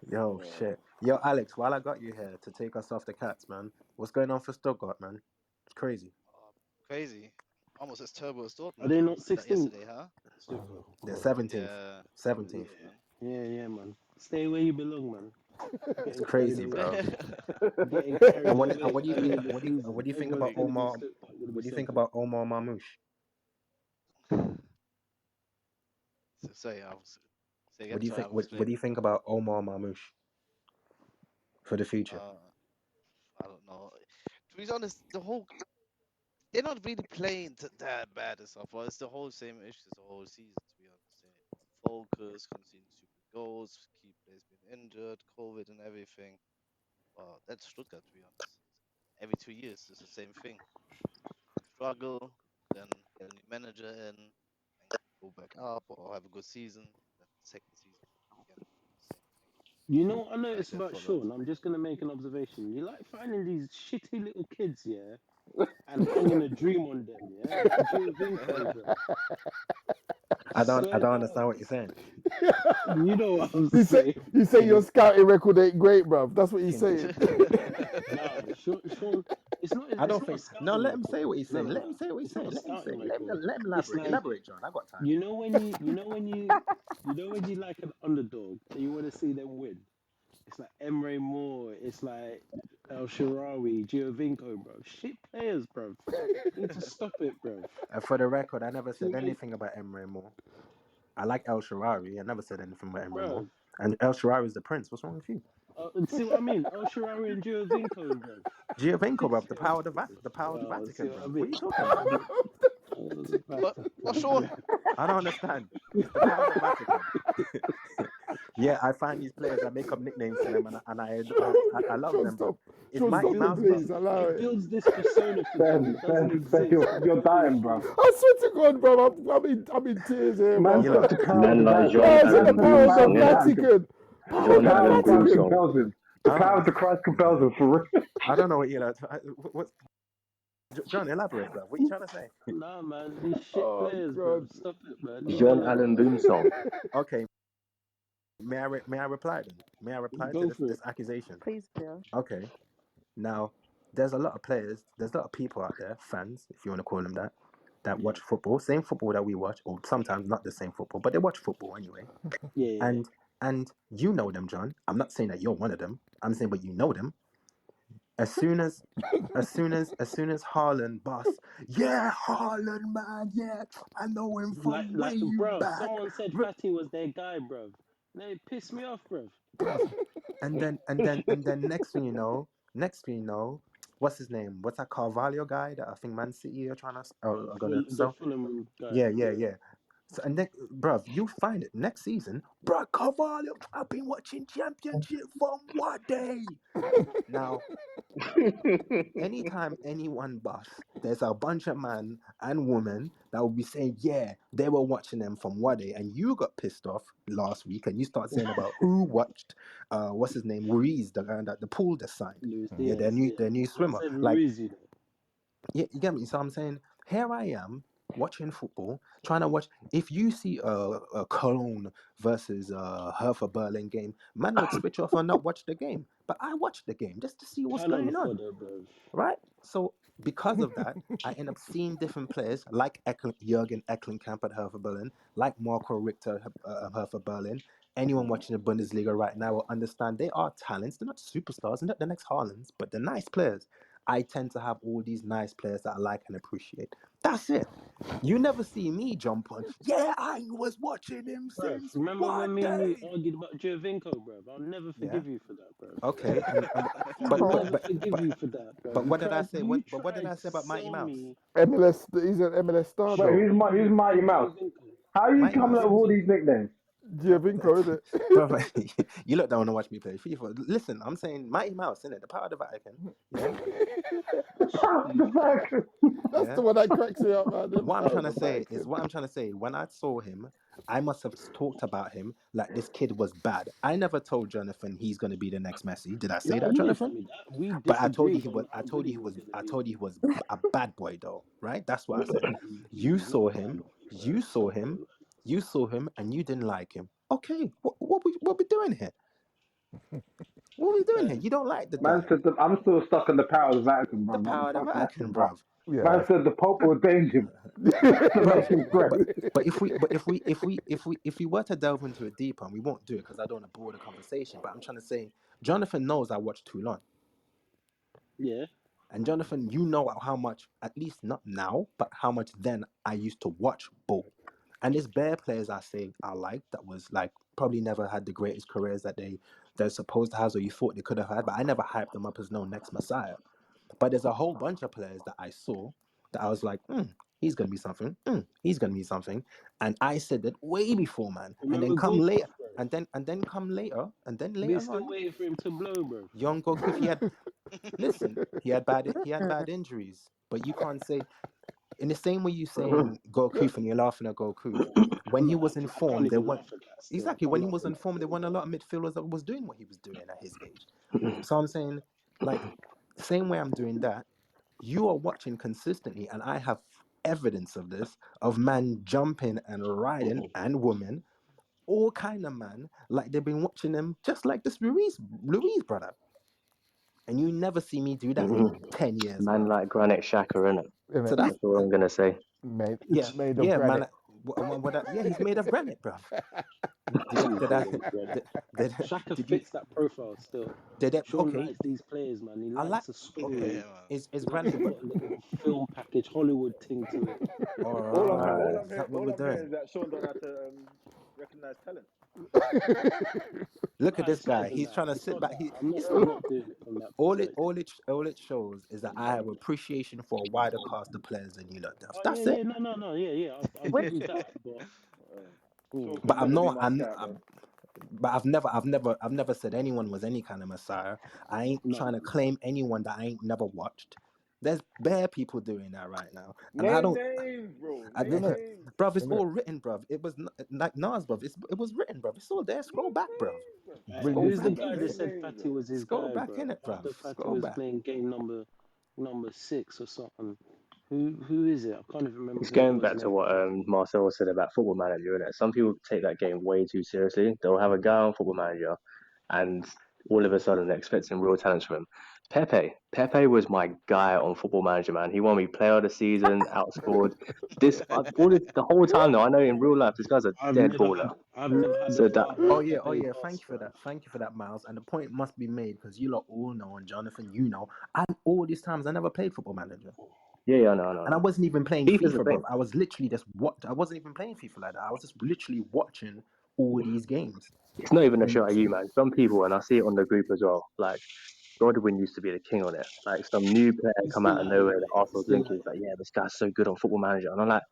Yo, shit. Yo, Alex, while I got you here to take us off the cats, man, what's going on for Stuttgart, man? It's crazy. Crazy. Almost as terrible as Are Dortmund. they not See that 16th? yesterday, huh? They're 17th. Yeah. 17th. Yeah, man. Stay where you belong, man. It's Getting carried crazy, away. bro. Getting carried And away what do you early think? in the What season. do you think Everyone's about going to be Omar? Stuttgart, going to be What do you think 7th. about Omar Mamouche Sorry, I was say What again. do you Sorry, I think? was What do explaining. you think about Omar Mamouche for the future? I don't know. To be honest, they're not really playing that bad and stuff, but it's the whole same issues the whole season. To be honest, focus, conceding stupid goals, key players being injured, COVID and everything. Well, that's Stuttgart. To be honest, every 2 years it's the same thing. Struggle, then get a new manager in, and go back up or have a good season. Then second season again, same thing. You know what I Like noticed that about for a long Sean? time. I'm just going to make an observation. You like finding these shitty little kids, yeah, and hanging a dream on them, yeah? That Giovinco, bro. I Swear don't down. understand what you're saying. You know what I'm You say saying? you say Can your you? scouting record ain't great, bruv. That's what you're Can saying. Nah, Sean, I it's don't not a think. No, scouting let him say record. what he's No, saying. no, Let him no. say what he's It's not saying. a Let him say. scouting record. Let him It's elaborate. like Elaborate, John. I got time. you know when you like an underdog and you want to see them win. It's like Emre Moore. It's like El Shaarawy, Giovinco, bro. Shit players, bro. You need to stop it, bro. For the record, I never said Too many, anything about Emre Moore. I like El Shaarawy. I never said anything about Emre Moore. bro. And El Shaarawy is the prince. What's wrong with you? And see what I mean? El Shaarawy and Giovinco, bro. Giovinco, Shit bro. The players, power of the power of the see Vatican, what I bro. What mean? are you talking about? What? What, Vatican, Sean? bro. I don't understand. It's the power of the Vatican. Yeah, I find these players. I make up nicknames for them, and I love Sean, them, bro. stop. It's Sean, He Mighty stop it, Mouse, builds bro. this. please. Allow He it. builds this persona for them that doesn't exist. You're dying, bro. I swear to God, bro. I'm in tears here, Man bro. You said lot, the power of Man the like Vatican. John I said the Allen The power of the power of Boomsong, the innit? Vatican. Vatican. Power The of John the power Allen of Christ Vatican. Boomsong. compels him. The I don't power know. of the Christ compels him, for real. I don't know what you lot. What's John? Elaborate, bro. What are you trying to say? Nah, man, these shit Oh players, bro. God. Stop it, man. Leave them John alone. Allen Boomsong. Okay, may I reply then? May I reply to Go this for it. this accusation? Please do. Okay. Now, there's a lot of players. There's a lot of people out there, fans, if you want to call them that, that Yeah, watch football, same football that we watch, or sometimes not the same football, but they watch football anyway. yeah. And you know them, John. I'm not saying that you're one of them. I'm saying, but you know them. As soon as Haaland boss, yeah, Haaland, man, yeah, I know him from Like, way bro. back. Someone said Fatty was their guy, bro. They pissed me off, bro. Bruv. And then next thing you know, what's his name? What's that Carvalho guy that I think Man City are trying to are gonna The sell? Fulham guy. Yeah, yeah, Yeah. yeah. So and then, bruv, you find it next season, bruv. Carvalho, I've been watching Championship from what day? Now, anytime anyone busts, there's a bunch of man and woman that will be saying, yeah, they were watching them from Wade, and you got pissed off last week, and you start saying about who watched, what's his name, Ruiz, the guy that the pool just signed, Luis yeah, Diaz. Yeah. their new Man swimmer, said like, Ruiz, you know. yeah, you get me. So I'm saying, here I am watching football, trying to watch. If you see a Cologne versus Hertha Berlin game, man would switch off and not watch the game, but I watched the game just to see what's Cannon going on. fodder, bro. Right? So because of that, I end up seeing different players like Jurgen Eckelenkamp at Hertha Berlin, like Marco Richter at Hertha Berlin. Anyone watching the Bundesliga right now will understand they are talents. They're not superstars, they're not the next Haalands, but they're nice players. I tend to have all these nice players that I like and appreciate. That's it. You never see me jump on. Yeah, I was watching him Bro, since remember what when me and you day? argued about Giovinco, bro? I'll never Yeah. forgive you for that, bro. Okay. And I'll but never but forgive but you for that, bro. but what did I say? You What did tried I to say about Mighty sell Mouse? me MLS. He's an MLS star Wait, though. who's Mighty Mouse? Giovinco. How are you Mighty coming Mouse. up with all Giovinco. these nicknames? Giovinco, is it? Brother, you look don't want to watch me play FIFA. Listen, I'm saying Mighty Mouse, innit? The power of the Vatican. Yeah, The fact. That's the yeah. one that cracks me up, man. The What I'm power trying of to the say is, Vatican. what I'm trying to say, when I saw him, I must have talked about him like this kid was bad. I never told Jonathan he's going to be the next Messi. Did I say No, that, you didn't tell Jonathan? me that. We But I told you disagreed he on was. how good he was going to I be. told you he was a bad boy, though. Right? That's what I said. You He's not saw a bad him. boy, bro. You saw Stop all him. that. You saw him, and you didn't like him. Okay, what we doing here? What we doing here? Fam, You don't like the Man guy. said that I'm still stuck in the power of Vatican, The bro. I'm power of the fucking Vatican, acting, bro. bruv. Man Yeah. said the Pope ordained him to make Bruv. him great. But if we were to delve into it deeper, and we won't do it because I don't want to bore the conversation. But I'm trying to say, Jonathan knows I watch Toulon. yeah. And Jonathan, you know how much, at least not now, but how much then I used to watch ball. And there's bare players I say I like that was like probably never had the greatest careers that they're supposed to have or you thought they could have had, but I never hyped them up as no next Messiah. But there's a whole bunch of players that I saw that I was like, he's gonna be something. He's gonna be something. And I said that way before, man. And then Remember come later, Gourcuff, bro? and then come later, and then We later still on, waiting for him to blow, bro. young Goku, listen, he had bad injuries, but you can't say in the same way you saying Goku and you're laughing at Goku. When I'm he not was in laughing. I can't form, there even weren't laugh at that still. I exactly can't when he laugh was at in that form, there still. weren't a lot of midfielders that was doing what he was doing at his age. So I'm saying, like, same way I'm doing that, you are watching consistently, and I have evidence of this, of man jumping and riding and women, all kind of man, like they've been watching them just like this Louise brother. And you never see me do that in 10 years, Man bro. like Granite Xhaka, innit? So Innit? that's That's all I'm gonna say. Made, yeah, made of yeah, man. granite. Yeah, he's made of granite, bruv. Did He's did I made of granite. did did, Shaka did you fits that profile still. did it? Sean Okay, likes these players, man. He I like. likes a Okay, story. Yeah, man. is He likes granite? to But put a little film package, Hollywood thing to it. all Uh, right, is that what we're doing? is that Sean don't have to recognize talent. Look No, at this it's not guy. even He's that. trying to It's sit not back. that. I'm not doing it from that perspective. All it shows is that I have appreciation for a wider cast of players than you lot do. Oh yeah, That's yeah, it. no, yeah, yeah. I'll Which give you that, but Sean mm, But can I'm never be no, my scout, bro. but I've never said anyone was any kind of messiah. I ain't no, trying to claim anyone that I ain't never watched. There's bare people doing that right now, and I Name don't. names, bro. I, Name Innit? names. bruv, it's Innit? all written, bruv. It was like Nas, bruv. It was written, bruv. It's all there. Scroll Name back, bruv. names, bro. Bring Scroll the who's the back guy in that it. Name said names, Fatty bro. was his Scroll guy, back bro? in it, bruv. After Fatty Scroll was back. playing game number 6 or something. Who is it? I can't even remember it's who it going was back to now. what Marcel said about Football Manager, innit? Some people take that game way too seriously. They'll have a guy on Football Manager, and all of a sudden they're expecting real talents from him. Pepe was my guy on Football Manager, man. He won me Player of the Season, outscored. The whole time though. I know in real life this guy's a dead baller. I've never had the So that father of Oh Pepe yeah. pass, bro. Thank you for that, Miles. And the point must be made because you lot all know, and Jonathan, you know, and all these times I never played Football Manager, yeah, I know, I know, I and I know. wasn't even playing FIFA's the FIFA, thing. bruv. I was literally just what I wasn't even playing FIFA like that. I was just literally watching all these games. It's not even a And shot at you, man. Some people, and I see it on the group as well. Like Godwin used to be the king on it. Like some new player He's come still out of at it, nowhere, the mate. He's Arsenal's still linking. at It's like, it. yeah, this guy's so good on Football Manager, and I'm like,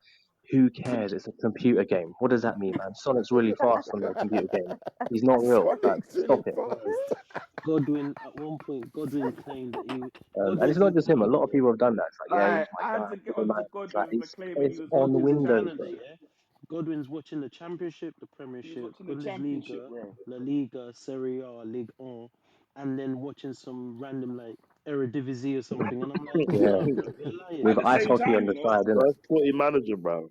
who cares? It's a computer game. What does that mean, man? Sonic's really fast on the computer game. He's not real. Like, Sonic's stop really it. Bro, fast. Godwin at one point, Godwin claimed that And it's Godwin's not just him. A lot of incredible. people have done that. It's like, yeah, he's Like, my I guy. had to get Football onto Manager. It's like, Godwin for claiming he it's was on watching Godwin's in Windows, Canada, bro. yeah. Godwin's watching the Championship, the he was Premiership, watching the championship, Bundesliga, bro. La Liga, Serie A, Ligue 1, and then watching some random like Eredivisie or something. And I'm like, Yeah, nah, bro, you're lying. At with the ice same hockey on time, the you know. side, innit? First footy manager, bro.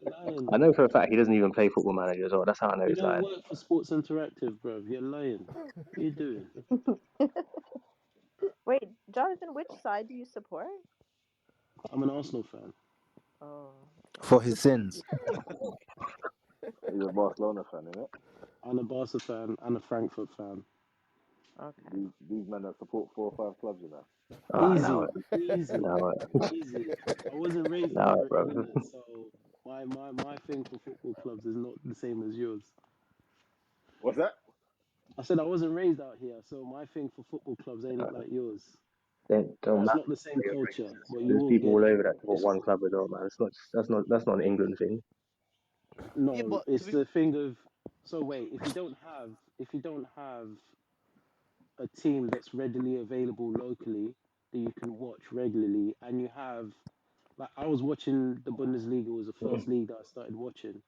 You're lying. I know for a fact he doesn't even play Football Manager as well. That's how I know You he's don't lying. work for Sports Interactive, bro. You're lying. What are you doing? Wait, Jonathan, which side do you support? I'm an Arsenal fan. Oh, for his sins, He's a Barcelona fan, innit? I'm a Barca fan and a Frankfurt fan. okay. These men that support 4 or 5 clubs, you know. Ah, now Easy, it, easy, now it, easy. I wasn't raised in now it, bro. Britain, innit? So my thing for football clubs is not the same as yours. What's that? I said I wasn't raised out here, so my thing for football clubs ain't like yours. Don't It's matter not the same where you're culture, raised. but you There's won't people get all it. over that support It's one club as well, man. That's not an England thing. Yeah, No, but to it's be the thing of, so wait, if you don't have a team that's readily available locally that you can watch regularly, and you have, like, I was watching the Bundesliga, was the first league that I started watching.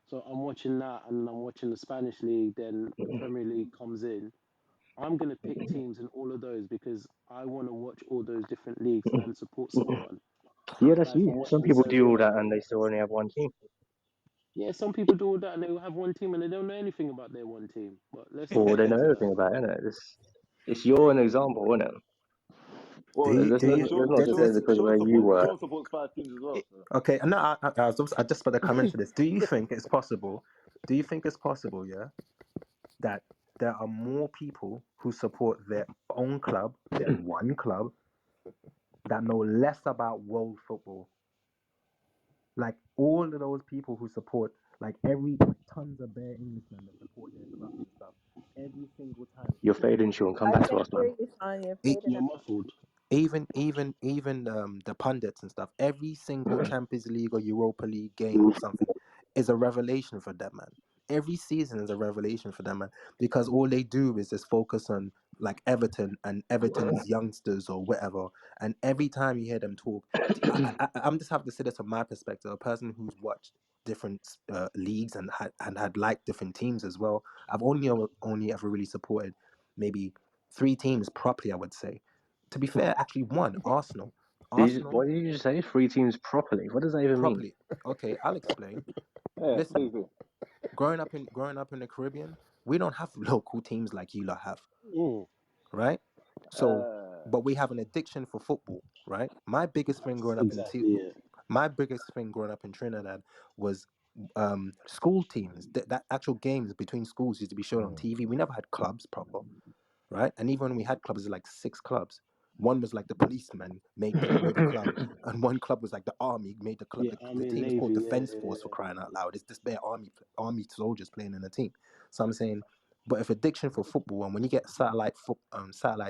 So I'm watching that, and I'm watching the Spanish league. Then the Premier League comes in. I'm gonna pick teams in all of those because I want to watch all those different leagues and support someone. Yeah, that's Like if you. I'm Some watching people Serie do all A, that and they still only have one team. yeah, some people do all that and they will have one team and they don't know anything about their one team. But let's not Or get they know into that. everything about it, innit? It's you're an example, isn't it? Do Well, you, Let's do not you, let's Sean, not does just say Sean, this, because where you were. Sean supports 5 teams as well. it, So. okay, no, I just about to come into this. Do you think it's possible? Do you think it's possible, yeah, that there are more people who support their own club, their one club, that know less about world football? Like all of those people who support, like every tons of bare Englishmen that support their clubs and stuff. Every single time, You're even fading, Sean. Come I back to can't us, hear man. you, Sean. You're e- fading You're out. muffled. even the pundits and stuff, every single Champions League or Europa League game or something is a revelation for them, man. Every season is a revelation for them, man, because all they do is just focus on like Everton and Everton's youngsters or whatever. And every time you hear them talk, I'm just have to say this from my perspective, a person who's watched different leagues and had liked different teams as well. I've only ever really supported maybe three teams properly, I would say. To be fair, actually one, Arsenal. What Arsenal did you just say? 3 teams properly. What does that even mean? properly. Okay, I'll explain. Yeah, Listen, please do. growing up in the Caribbean, we don't have local teams like you lot have, Mm, right? So, Uh, but we have an addiction for football, right? that's exactly it. My biggest thing growing up in Trinidad was school teams. That actual games between schools used to be shown on TV. We never had clubs proper, right? And even when we had clubs, it was like six clubs. One was like the policemen made the club, and one club was like the army made the club. Yeah, The Army and team is called Navy. Yeah, Defense yeah, Force, for yeah. crying out loud. It's just bare army soldiers playing in a team. So I'm saying, but if addiction for football, and when you get satellite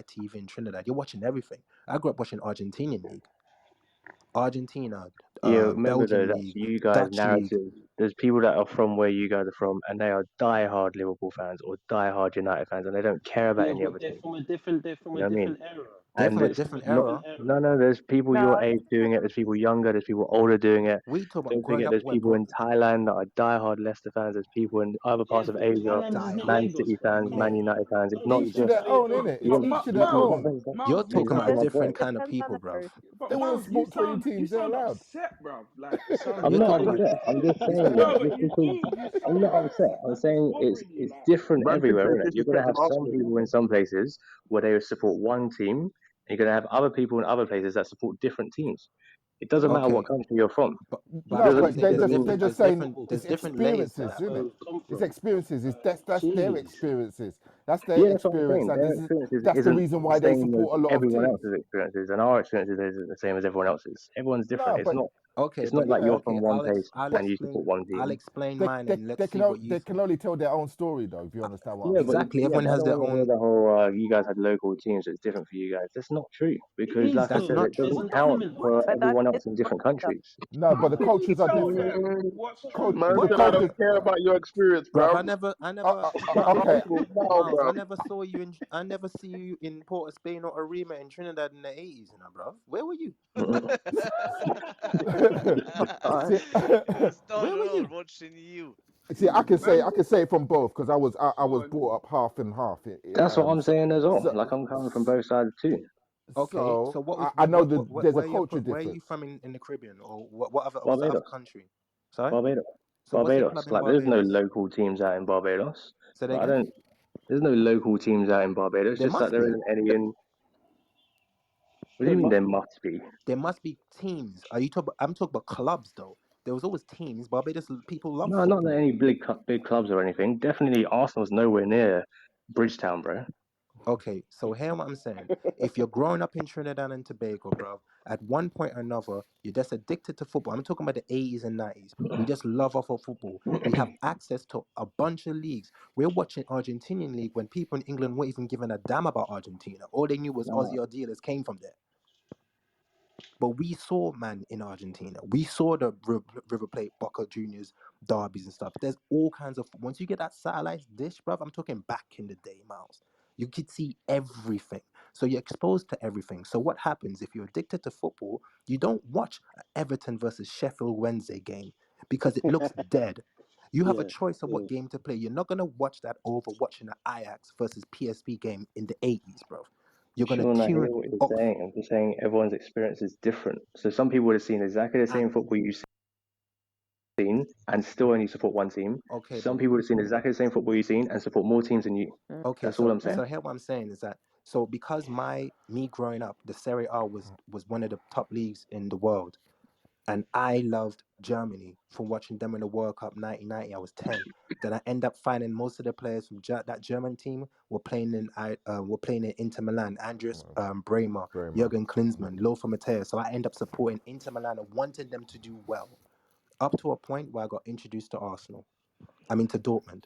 TV in Trinidad, you're watching everything. I grew up watching Argentinian league, Argentina, Yeah, remember though, Belgian that's league, you guys' Dutch league. narrative. There's people that are from where you guys are from, and they are die-hard Liverpool fans or die-hard United fans, and they don't care about Yeah, any but other team. they're from You a know what I mean? different era. They're And from a They're it's from a different not. different era. era. No, there's people your No, age doing it. There's people younger. There's people older doing it. We talk about Don't growing forget, up there's where, people bro. in Thailand that are die-hard Leicester fans. There's people in other Yeah, parts of but Asia, Thailand is not Man Diehard, Lagos, City bro. fans, Come Man on, United fans. It's don't not be Each to don't just. their play your own, role. innit? Yeah, It's each to their exactly. own. you're That's talking exactly about my because point. different kind of depends on people, the bro. person. They want to support 20 You teams, they're sound allowed. upset, bruv. Like I'm You're not talking about upset. I'm just this saying no, that but just you because do. You I'm sound not upset. upset. I'm Like it's saying bothering you. it's Like different man said everywhere, said isn't it? You're gonna disrespected have some Arsenal. people in some places where they support one team, and you're gonna have other people in other places that support different teams. It doesn't matter what Okay, country you're from. but It I'm No, trying doesn't. to but It say they're there's just doesn't. they're different just there's saying different Football there's it's different countries. layers to experiences, that. That's isn't where it? we've come It's from. experiences. That's their Jeez. experiences. That's their Yeah, that's what I'm experience, saying. and Their this is experiences that's the isn't reason the why they same as support a lot of everyone teams. else's experiences, and our experiences isn't the same as everyone else's. Everyone's No, different. It's but not. Okay, It's not but like yeah, you're okay, from one place I'll and you explain support one I'll team. explain they mine they and let's they see can what you they can only tell their own story though. If you understand what I'm Yeah, but saying. exactly. yeah, Everyone but I has don't their want to hear own. the whole you guys had local teams, so it's different for you guys. That's not true It because, is like I That's said, though. not it There's doesn't true. an count element. for But that's everyone else his in point, different though. countries. No, but how the can you cultures are tell different. them what's Man true? The said I cultures. don't care about your experience, Bruv, bro. Okay, Miles, Bro. I never see you in Port of Spain or Arima in Trinidad in the 80s, you know, bruv. Where were you? Mm-mm. see, It was Where done were all you? watching you. see, I Man, can say it from both because I go was on. brought up half and half. That's what I'm saying as well. So, Like I'm coming from both sides too. Okay, so what was I know that there's a where culture where are you difference. from in the Caribbean or what other what's the other Barbados, country? Sorry? Barbados, So what's the Barbados. club in Like there's no Barbados? local teams out in Barbados. Say that Like I again? don't. There's no local teams out in Barbados. There Just like must there be. isn't any in. What do There you mean must there be. must be? There must be teams. Are you talking I'm talking about clubs though. There was always teams. Barbados people love No, not that football. any big clubs or anything. Definitely Arsenal's nowhere near Bridgetown, bro. Okay, so hear what I'm saying. If you're growing up in Trinidad and Tobago, bro, at one point or another, you're just addicted to football. I'm talking about the 80s and 90s. We just love our football. We have access to a bunch of leagues. We're watching Argentinian league when people in England weren't even giving a damn about Argentina. All they knew was Nah. Aussie Ardiles came from there. But we saw, man, in Argentina, we saw the River Plate, Boca Juniors, derbies and stuff. There's all kinds of. Once you get that satellite dish, bruv, I'm talking back in the day, Miles. You could see everything. So you're exposed to everything. So what happens if you're addicted to football? You don't watch a Everton versus Sheffield Wednesday game because it looks dead. You have a Yeah, choice of yeah. what game to play. You're not gonna watch that over watching the Ajax versus PSV game in the 80s, bro. You're gonna Sean, I hear tune. what you're Oh, saying. I'm just saying everyone's experience is different. So some people would have seen exactly the ah, same football you've seen and still only support one team. okay, Some but people would have seen exactly the same football you've seen and support more teams than you. Mm. okay, That's all so I'm saying. here what I'm saying is that so because me growing up, the Serie A was one of the top leagues in the world, and I loved Germany from watching them in the World Cup 1990. I was 10. Then I end up finding most of the players from that German team were playing in Inter Milan. Andreas Bremer, Bremer. Jurgen Klinsmann, Lothar Matthäus. So I end up supporting Inter Milan and wanted them to do well up to a point where I got introduced to Arsenal. I mean to Dortmund.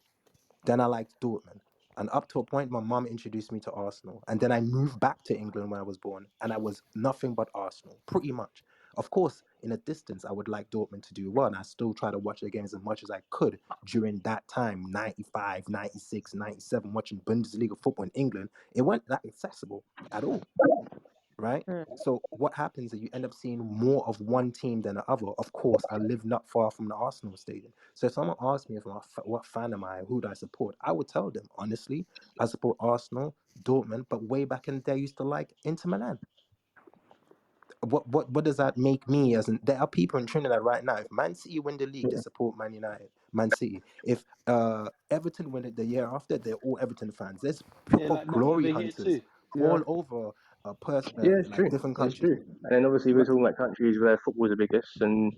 Then I liked Dortmund. And up to a point, my mum introduced me to Arsenal. And then I moved back to England when I was born. And I was nothing but Arsenal, pretty much. Of course, in a distance, I would like Dortmund to do well. And I still try to watch the games as much as I could during that time, 95, 96, 97, watching Bundesliga football in England. It wasn't that accessible at all, right? Mm. So what happens is you end up seeing more of one team than the other. Of course, I live not far from the Arsenal stadium. So if someone asked me if what fan am I, who do I support, I would tell them, honestly, I support Arsenal, Dortmund, but way back in the day, I used to like Inter Milan. What does that make me as in there are people in Trinidad right now. If Man City win the league, they support Man United, Man City. If Everton win it the year after, they're all Everton fans. There's Yeah, proper like that glory over here hunters too. Yeah. all over Yeah, it's like true. different It's countries. true. And then obviously we're But talking about countries where football's the biggest, and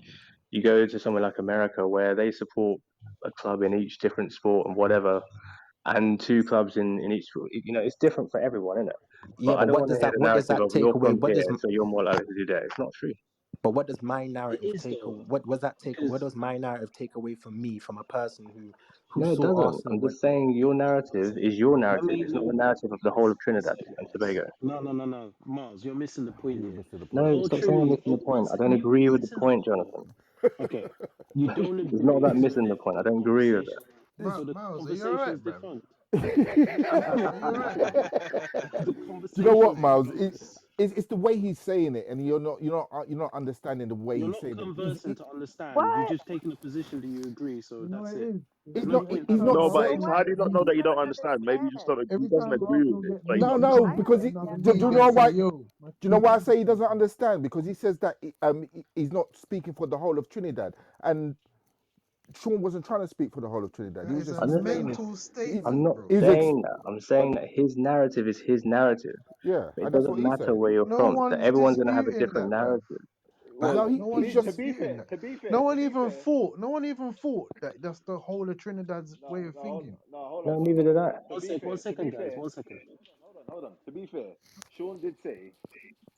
you go to somewhere like America where they support a club in each different sport and whatever, and two clubs in each sport. You know, it's different for everyone, isn't it? yeah, But I but don't want to hear the what does narrative that of take you're away? from here, so you're more likely to do that. It's not true. But what does my It narrative is take? though, What because does my narrative take away from me, from a person who No, it saw doesn't. Arsenal I'm when? just saying your one narrative second. is your Let narrative. me It's not no the narrative of the whole of one Trinidad second, and Miles. Tobago. No. Miles, you're missing the point You're here. missing the point. No, stop saying I'm missing the One point. I second. don't agree with the Listen point, though. Jonathan. Okay. You don't It's not agree, about so missing the point. I the don't agree with it. conversation so the Miles, are you conversation's alright, bruv? defunct. Are you alright, bruv? The Do you know what, conversation's Miles? defunct. It's the way he's saying it, and you're not understanding the way You're he's not saying it. conversing to understand. You What? just taking a position that you agree, so You know what that's it it. is? There's He's no not. Every point He's having a not No, time but But it's, saying. what how do do you not you know that you not don't understand? Maybe you just understand? don't. He every doesn't time agree with Arsenal it, get but you beat, No, don't no, I because don't another get do what day you you're they know say, why? saying. yo, my Do you know team why I beat say he them. doesn't understand? Because he says that he's not speaking for the whole of Trinidad, and Sean wasn't trying to speak for the whole of Trinidad. He That was is just a I never. explaining. mental He, I'm statement, not bro. he was saying that. I'm saying that his narrative is his narrative. yeah, But it and that's doesn't what he's matter saying. where you're No from. That one's everyone's gonna have a disputing different that, bruv. narrative. well, No, But he, No he's one's to just be disputing fair, that. to be fair, No to one be even fair. thought. No one even thought that that's the whole of Trinidad's way No, of no, hold, thinking. no, hold on, No, hold neither on. did I. One To be second, guys. fair, 1 second. hold on. To be fair, Sean did say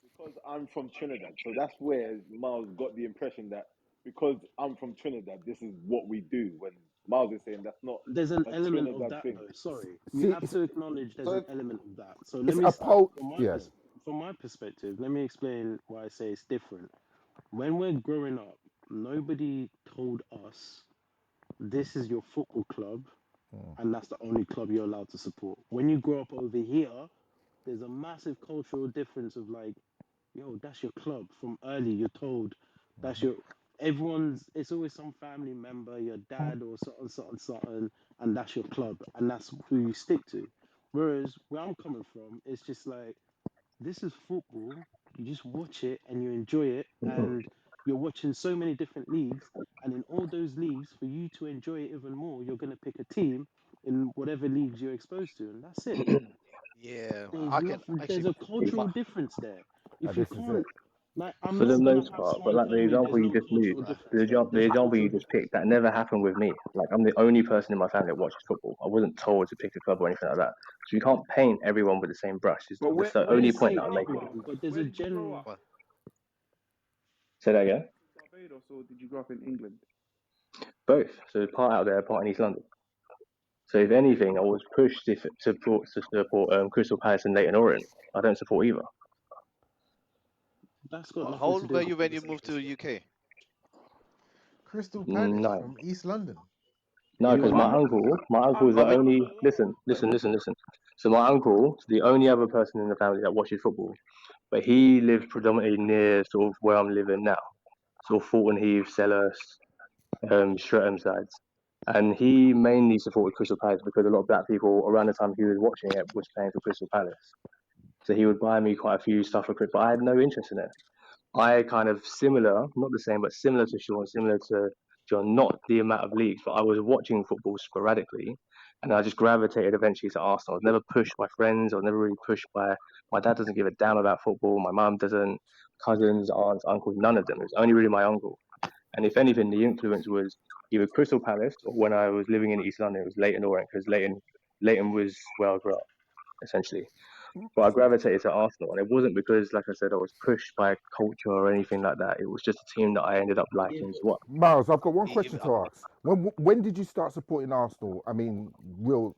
because I'm from Trinidad, so that's where Miles got the impression that because I'm from Trinidad, this is what we do. When Miles is saying that's not There's an a element of Trinidad that thing. though. Sorry, you see, have to acknowledge there's So an if, element of that. So let it's me, a po. from my Yeah. from my perspective, let me explain why I say it's different. When we're growing up, nobody told us this is your football club and that's the only club you're allowed to support. When you grow up over here, there's a massive cultural difference of like, yo, that's your club. From early, you're told that's your everyone's. It's always some family member, your dad or something, and that's your club, and that's who you stick to. Whereas where I'm coming from, it's just like this is football. You just watch it and you enjoy it, and you're watching so many different leagues, and in all those leagues, for you to enjoy it even more, you're gonna pick a team in whatever leagues you're exposed to, and that's it. Yeah, There's I can nothing. There's actually. a cultural difference there. If you This is can't, it. like, I'm For the not gonna most have part, but someone like the tell me there's example you no just used, cultural difference there. the There's example you cultural just difference. picked, that never happened with me. Like I'm the only person in my family that watches football. I wasn't told to pick a club or anything like that. So you can't paint everyone with the same brush. but That's the I where didn't only did you point say that I'm grow up, making. Miles? anyone, but there's Where a did you grow general. up? Well, Say that again. Barbados, or did you grow up in England? Both. So part out there, part in East London. So if anything, I was pushed to support Crystal Palace and Leighton Orient. I don't support either. That's got How nothing to old do were with you when you policy moved to the still. UK? Crystal Palace No, from East London. no, You because were my what? I'm uncle, my uncle Oh, is the but only. Listen, listen, listen, listen. So my uncle is the only other person in the family that watches football, but he lives predominantly near sort of where I'm living now, sort of Fulton Heath, Selhurst, Streatham sides. And he mainly supported Crystal Palace because a lot of black people around the time he was watching it was playing for Crystal Palace. So he would buy me quite a few stuff for Crystal, but I had no interest in it. I kind of similar, not the same, but similar to Sean, similar to John, not the amount of leagues, but I was watching football sporadically and I just gravitated eventually to Arsenal. I was never pushed by friends, I was never really pushed by my dad doesn't give a damn about football, my mum doesn't, cousins, aunts, uncles, none of them. It was only really my uncle. And if anything, the influence was either Crystal Palace or when I was living in East London, it was Leighton Orient because Leighton was where I grew up, essentially. But I gravitated to Arsenal, and it wasn't because, like I said, I was pushed by culture or anything like that. It was just a team that I ended up Yeah, liking to watch. Miles, I've got one he, question to ask. When did you start supporting Arsenal? I mean, Will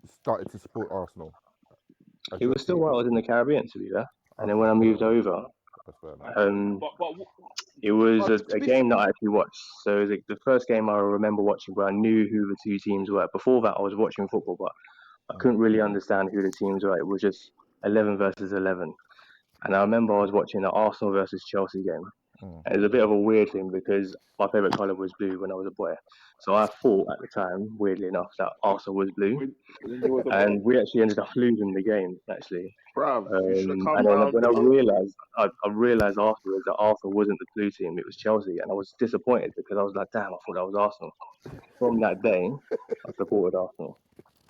started to support Arsenal as It your was still team. while I was in the Caribbean, to be there. And then Okay, when I fair moved enough. over, That's fair enough. um, but it was but to a be f- game that I actually watched. So it was the first game I remember watching where I knew who the two teams were. Before that, I was watching football, but I couldn't really understand who the teams were. It was just 11 versus 11. And I remember I was watching the Arsenal versus Chelsea game. And it was a bit of a weird thing because my favourite colour was blue when I was a boy. So I thought at the time, weirdly enough, that Arsenal was blue. when you was a boy, And we actually ended up losing the game, actually. Bruv, you should have come And then round, when bro. I realised afterwards that Arsenal wasn't the blue team, it was Chelsea. And I was disappointed because I was like, damn, I thought that was Arsenal. From that day, I supported Arsenal.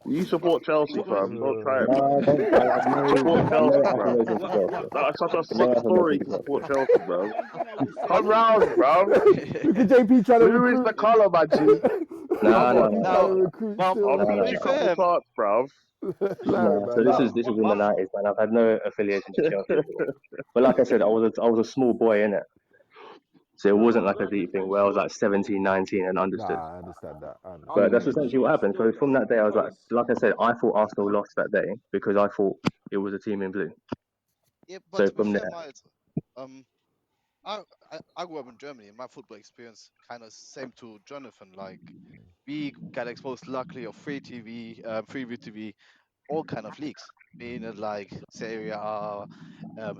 You but support Chelsea, what fam. Don't try it, No, man. I don't. Support I have no Chelsea, bro. affiliation to what Chelsea. what That's such a No sick affiliation story to to Chelsea. support Chelsea, bro. one thing I will Come say. round, bro. Look at JP trying to Blue is recruit. the colour, my G. No, Come no, on. JP no, trying no, to now, no, recruit but I'll still, no, to feed no, be you a no. couple fair, tarts, bro. no, No, man, so this is no. this is my, in the 90s, man. I've had no affiliation to Chelsea at all. But like I said, I was a small boy in it, so it No, wasn't but like a like I deep thing said, where I was Sean, like 17, 19 and understood. Nah, I understand that. I I But understand that's that. think essentially what Sean happened. So still from that day, I was because like I said, I thought Arsenal lost that day because I thought it was a team in blue. yeah, but So to be from fair, there, Miles, um, I grew up in Germany, and my football experience kind of same to Jonathan. Like we got exposed, luckily, of free TV, free TV, all kind of leagues, being it like Serie A,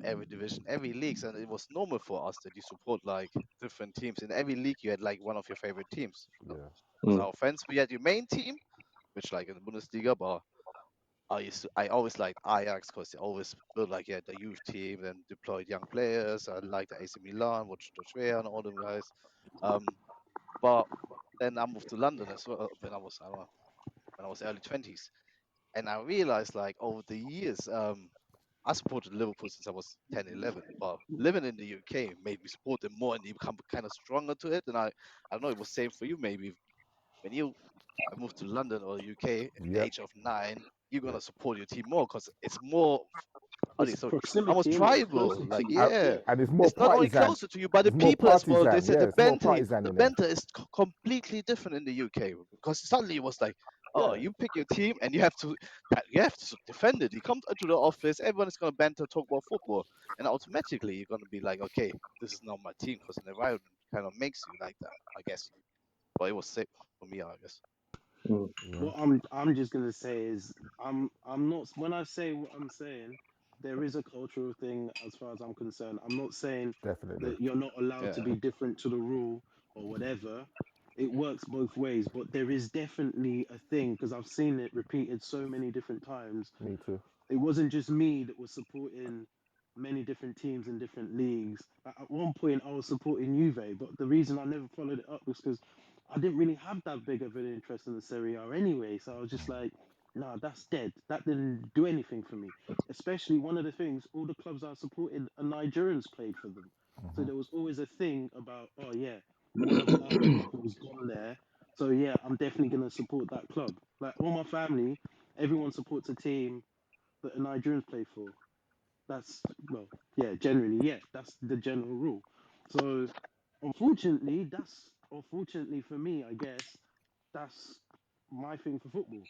every division, every leagues, and it was normal for us that you support like different teams. In every league, you had like one of your favorite teams. Yeah. As mm, our friends, we had your main team, which like in the Bundesliga, but I always liked Ajax because they always built like the youth team and deployed young players. I liked the AC Milan, watched George Weah and all them guys. Um, but then I moved to London as well when I was I don't know, when I was early 20s, and I realized like over the years, I supported Liverpool since I was 10, 11. But living in the UK made me support them more and you become kind of stronger to it. And I don't know, it was same for you maybe when you moved to London or the UK at the Yep. age of 9, you're Yep. gonna support your team more because it's more, it's sorry, almost proximity, innit? It's tribal. closer to Like, you. And, yeah, Yeah. and it's more it's not only partisan. closer to you, but the It's more people as well. They partisan. said Yeah, the it's more banter, partisan the in there. banter is completely different in the UK because suddenly it was like, oh, Yeah. you pick your team and you have to defend it. You come into the office, everyone is gonna banter, talk about football, and automatically you're gonna be like, okay, this is not my team because an environment kind of makes you like that, I guess. But it was safe for me, I guess. mm. Yeah. What I'm just gonna say is I'm not when I say what I'm saying, there is a cultural thing as far as I'm concerned. I'm not saying Definitely. that you're not allowed to Yeah. be different to the rule or whatever. It works both ways, but there is definitely a thing because I've seen it repeated so many different times. Me too. It wasn't just me that was supporting many different teams in different leagues. At one point, I was supporting Juve, but the reason I never followed it up was because I didn't really have that big of an interest in the Serie A anyway. So I was just like, nah, that's dead. That didn't do anything for me. Especially one of the things, all the clubs I supported, Nigerians played for them. So there was always a thing about, oh yeah, one of our people's gone there. So yeah, I'm definitely gonna support that club. Like all my family, everyone supports a team that the Nigerians play for. That's well, yeah, generally, yeah, that's the general rule. So unfortunately for me, I guess that's my thing for football.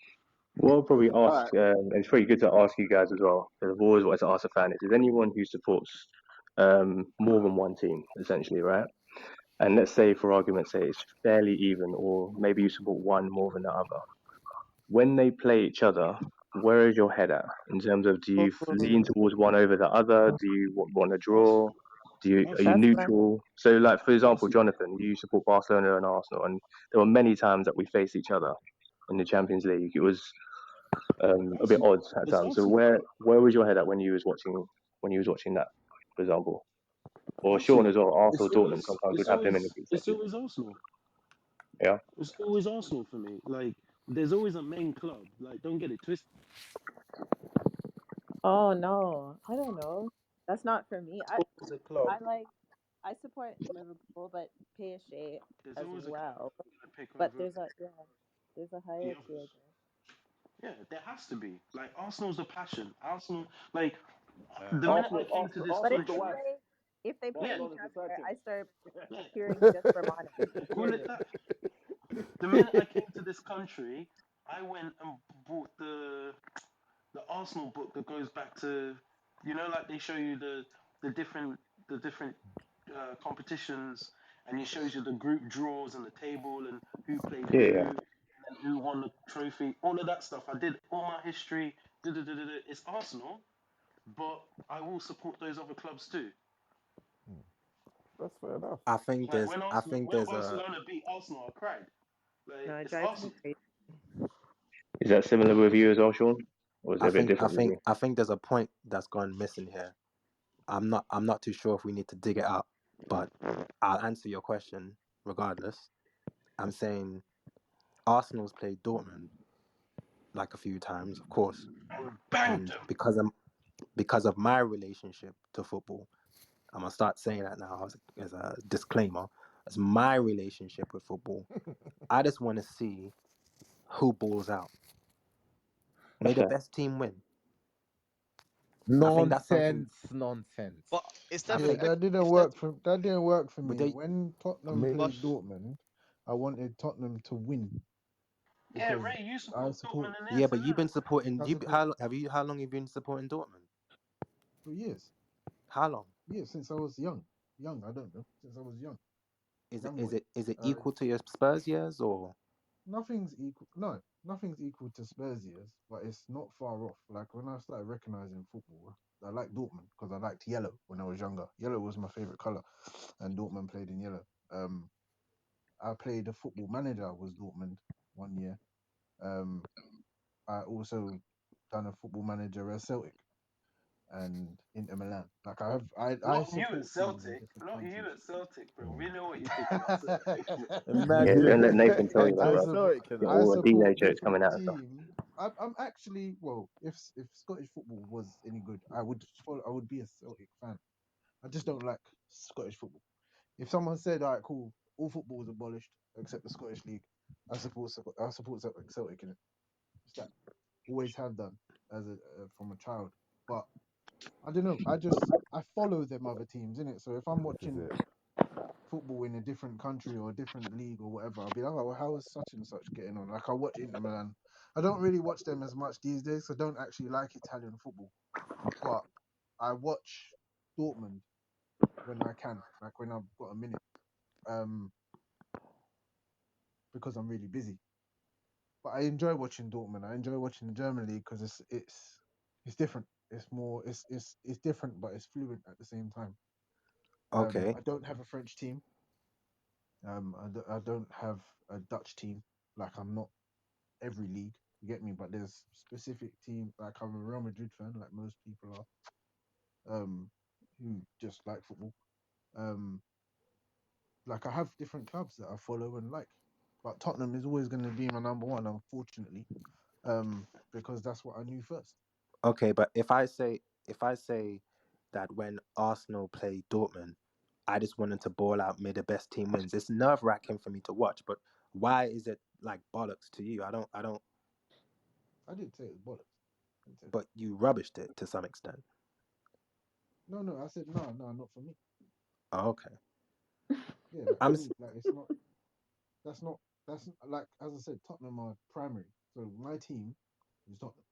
What I'll probably all ask, right. and it's pretty good to ask you guys as well, because I've always wanted to ask a fan, is anyone who supports more than one team, essentially, right? And let's say, for argument's sake, it's fairly even, or maybe you support one more than the other. When they play each other, where is your head at in terms of, do you lean towards one over the other? Do you want to draw? Arsenal. Are you Arsenal. That's my neutral? So, like, for example, Arsenal. Jonathan, you support Barcelona and Arsenal, and there were many times that we faced each other in the Champions League. It was a bit Arsenal. odd at It's times. So Arsenal. where was your head at when you was watching that, for example? Or Sean Arsenal. as well, Arsenal, It's Dortmund. always Sometimes we'd have them in the group it's session. always Arsenal. Yeah. It's always Arsenal for me. Like there's always a main club. Like don't get it twisted. Oh no, I don't know. That's not for me. Always a club. I support Liverpool, but PSG There's as always a club well. I'm gonna pick But over there's a the hierarchy, I others. guess. Yeah, there has to be. Like Arsenal's the passion. Arsenal, like Yeah. the minute I came to this But Arsenal's the country, wife. if they play yeah, each Barcelona's the side other, team. I start yeah, cheering just for Mane. call it Period. that. The minute I came to this country, I went and bought the Arsenal book that goes back to, like they show you the different the different competitions, and it shows you the group draws and the table and who played Yeah, yeah. who and who won the trophy. All of that stuff. I did all my history. It's Arsenal, but I will support those other clubs too. That's fair enough. Like when I Arsenal, think when there's a Barcelona beat Arsenal, I cried. No, Like it it's drives me Arsenal. crazy. Is that similar with you as well, Sean? Or is it a bit different with you? I think there's a point that's gone missing here. I'm not too sure if we need to dig it out, but I'll answer your question regardless. I'm saying Arsenal's played Dortmund like a few times, of course, And banged and them. because of my relationship to football, I'm gonna start saying that now as a disclaimer. As my relationship with football, I just want to see who balls out. May That's the fair. best team win. I think that's something. Nonsense. But is I that Yeah, think, the that didn't is that work for but me. they, When I Tottenham mean, but played Dortmund, I wanted Tottenham to win Yeah, because Ray, you I support support Dortmund and yeah, Inter, but you've been supporting. I support How long have you been supporting Dortmund? for years. How long? Years since I was young. Young, I don't know. Since I was young. Young boy. Is it Uh equal to your Spurs years or? nothing's equal no, nothing's equal to Spurs years, but it's not far off. Like when I started recognizing football, I liked Dortmund because I liked yellow when I was younger. Yellow was my favorite color, and Dortmund played in yellow. I played a football manager was Dortmund 1 year. Um, I also done a football manager at Celtic and Inter Milan. Like I not you at support teams in Celtic, different not you countries. at Celtic, bro. We mm. know what you're thinking about Celtic. Yeah, Imagine. don't let Nathan tell you that, I bro. support Stoic, you Get I know. all the support DJ jokes different coming out and stuff. teams. I'm actually well. If Scottish football was any good, I would be a Celtic fan. I just don't like Scottish football. If someone said, "All right, cool, all football is abolished except the Scottish League," I support Celtic in it. It's that always have done as from a child. But I don't know. I follow them other teams in it. So if I'm This is watching it. football in a different country or a different league or whatever, I'll be like, oh, well, how is such and such getting on? Like I watch Inter Milan. I don't really watch them as much these days. I don't actually like Italian football, but I watch Dortmund when I can, like when I've got a minute, um, because I'm really busy. But I enjoy watching Dortmund. I enjoy watching the German league because it's different. It's more it's different, but it's fluent at the same time. Okay. I don't have a French team. I don't have a Dutch team. Like I'm not every league. You get me? But there's specific team. Like I'm a Real Madrid fan, like most people are. Who just like football. Um, like I have different clubs that I follow and like. But Tottenham is always going to be my number one, unfortunately. Because that's what I knew first. Okay, but if I say that when Arsenal play Dortmund, I just wanted to ball out, may the best team wins. It's nerve wracking for me to watch, but why is it like bollocks to you? I don't. I didn't say it was bollocks. I didn't say that. But you rubbished it to some extent. No. I said no, not for me. Oh, okay. Yeah, like for I'm. me, like it's not. That's not. That's like as I said, Tottenham are primary. So my team is Tottenham.